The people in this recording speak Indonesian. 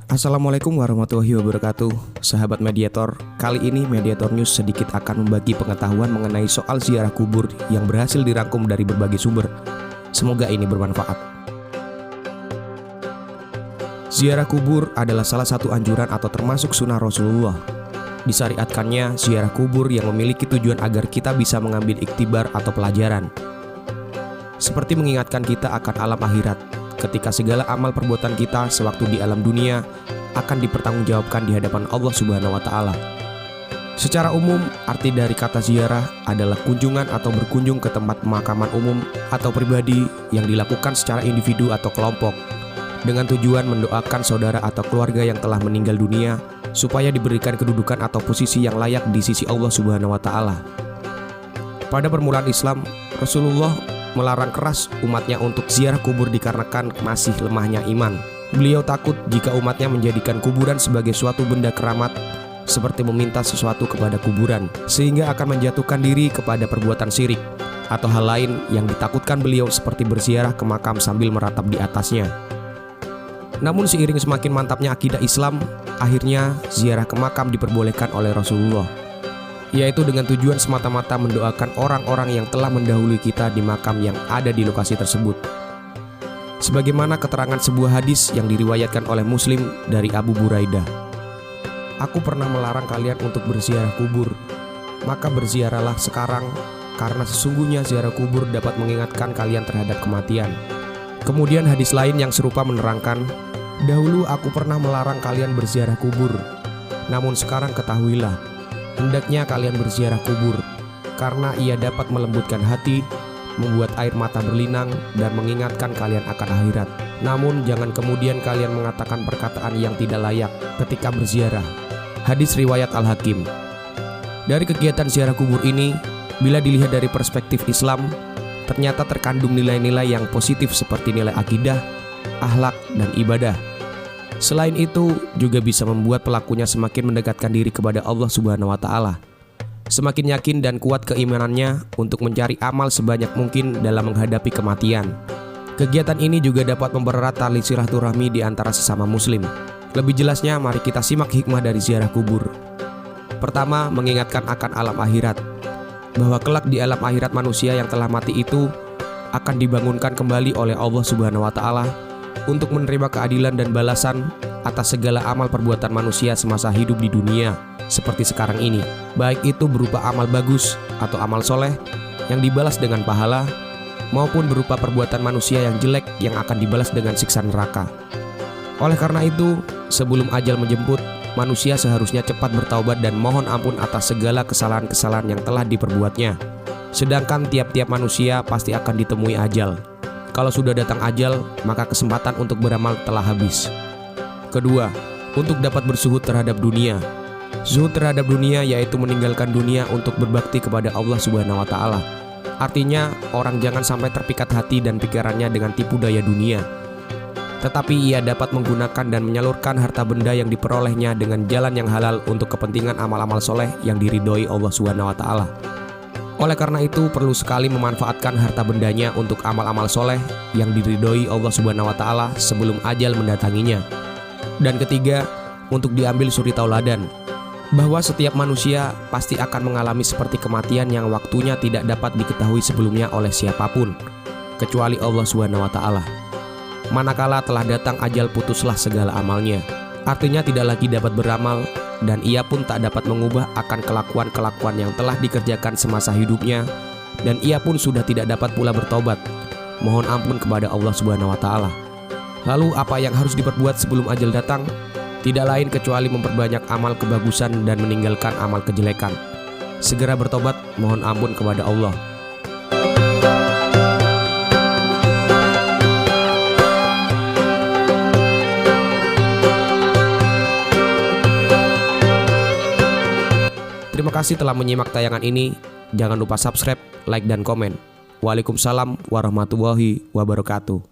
Assalamualaikum warahmatullahi wabarakatuh. Sahabat Mediator, kali ini Mediator News sedikit akan membagi pengetahuan mengenai soal ziarah kubur yang berhasil dirangkum dari berbagai sumber. Semoga ini bermanfaat. Ziarah kubur adalah salah satu anjuran atau termasuk sunnah Rasulullah. Disyariatkannya ziarah kubur yang memiliki tujuan agar kita bisa mengambil iktibar atau pelajaran, seperti mengingatkan kita akan alam akhirat, ketika segala amal perbuatan kita sewaktu di alam dunia akan dipertanggungjawabkan di hadapan Allah Subhanahu wa Ta'ala. Secara umum, arti dari kata ziarah adalah kunjungan atau berkunjung ke tempat pemakaman umum atau pribadi yang dilakukan secara individu atau kelompok dengan tujuan mendoakan saudara atau keluarga yang telah meninggal dunia supaya diberikan kedudukan atau posisi yang layak di sisi Allah Subhanahu wa Ta'ala. Pada permulaan Islam, Rasulullah melarang keras umatnya untuk ziarah kubur dikarenakan masih lemahnya iman. Beliau takut jika umatnya menjadikan kuburan sebagai suatu benda keramat, seperti meminta sesuatu kepada kuburan, sehingga akan menjatuhkan diri kepada perbuatan syirik atau hal lain yang ditakutkan beliau, seperti berziarah ke makam sambil meratap di atasnya. Namun seiring semakin mantapnya akidah Islam, akhirnya ziarah ke makam diperbolehkan oleh Rasulullah, yaitu dengan tujuan semata-mata mendoakan orang-orang yang telah mendahului kita di makam yang ada di lokasi tersebut. Sebagaimana keterangan sebuah hadis yang diriwayatkan oleh Muslim dari Abu Buraidah, "Aku pernah melarang kalian untuk berziarah kubur, maka berziarahlah sekarang, karena sesungguhnya ziarah kubur dapat mengingatkan kalian terhadap kematian." Kemudian hadis lain yang serupa menerangkan, "Dahulu aku pernah melarang kalian berziarah kubur, namun sekarang ketahuilah, hendaknya kalian berziarah kubur, karena ia dapat melembutkan hati, membuat air mata berlinang, dan mengingatkan kalian akan akhirat. Namun jangan kemudian kalian mengatakan perkataan yang tidak layak ketika berziarah." Hadis riwayat Al-Hakim. Dari kegiatan ziarah kubur ini, bila dilihat dari perspektif Islam, ternyata terkandung nilai-nilai yang positif seperti nilai akidah, akhlak, dan ibadah. Selain itu, juga bisa membuat pelakunya semakin mendekatkan diri kepada Allah Subhanahu wa Ta'ala, semakin yakin dan kuat keimanannya untuk mencari amal sebanyak mungkin dalam menghadapi kematian. Kegiatan ini juga dapat mempererat tali silaturahmi di antara sesama muslim. Lebih jelasnya, mari kita simak hikmah dari ziarah kubur. Pertama, mengingatkan akan alam akhirat, bahwa kelak di alam akhirat manusia yang telah mati itu akan dibangunkan kembali oleh Allah Subhanahu wa Ta'ala untuk menerima keadilan dan balasan atas segala amal perbuatan manusia semasa hidup di dunia seperti sekarang ini, baik itu berupa amal bagus atau amal soleh yang dibalas dengan pahala, maupun berupa perbuatan manusia yang jelek yang akan dibalas dengan siksa neraka. Oleh karena itu, sebelum ajal menjemput, manusia seharusnya cepat bertaubat dan mohon ampun atas segala kesalahan-kesalahan yang telah diperbuatnya. Sedangkan tiap-tiap manusia pasti akan ditemui ajal. Kalau sudah datang ajal, maka kesempatan untuk beramal telah habis. Kedua, untuk dapat bersuhud terhadap dunia. Zuhud terhadap dunia yaitu meninggalkan dunia untuk berbakti kepada Allah Subhanahu wa Ta'ala. Artinya, orang jangan sampai terpikat hati dan pikirannya dengan tipu daya dunia, tetapi ia dapat menggunakan dan menyalurkan harta benda yang diperolehnya dengan jalan yang halal untuk kepentingan amal-amal soleh yang diridhoi Allah Subhanahu wa Ta'ala. Oleh karena itu, perlu sekali memanfaatkan harta bendanya untuk amal-amal soleh yang diridhoi Allah Subhanahu wa Ta'ala sebelum ajal mendatanginya. Dan ketiga, untuk diambil suri tauladan, bahwa setiap manusia pasti akan mengalami seperti kematian yang waktunya tidak dapat diketahui sebelumnya oleh siapapun, kecuali Allah Subhanahu wa Ta'ala. Manakala telah datang ajal, putuslah segala amalnya. Artinya tidak lagi dapat beramal, dan ia pun tak dapat mengubah akan kelakuan-kelakuan yang telah dikerjakan semasa hidupnya, dan ia pun sudah tidak dapat pula bertobat, mohon ampun kepada Allah Subhanahu wa Ta'ala. Lalu apa yang harus diperbuat sebelum ajal datang? Tidak lain kecuali memperbanyak amal kebagusan dan meninggalkan amal kejelekan. Segera bertobat, mohon ampun kepada Allah. Terima kasih telah menyimak tayangan ini. Jangan lupa subscribe, like, dan komen. Waalaikumsalam warahmatullahi wabarakatuh.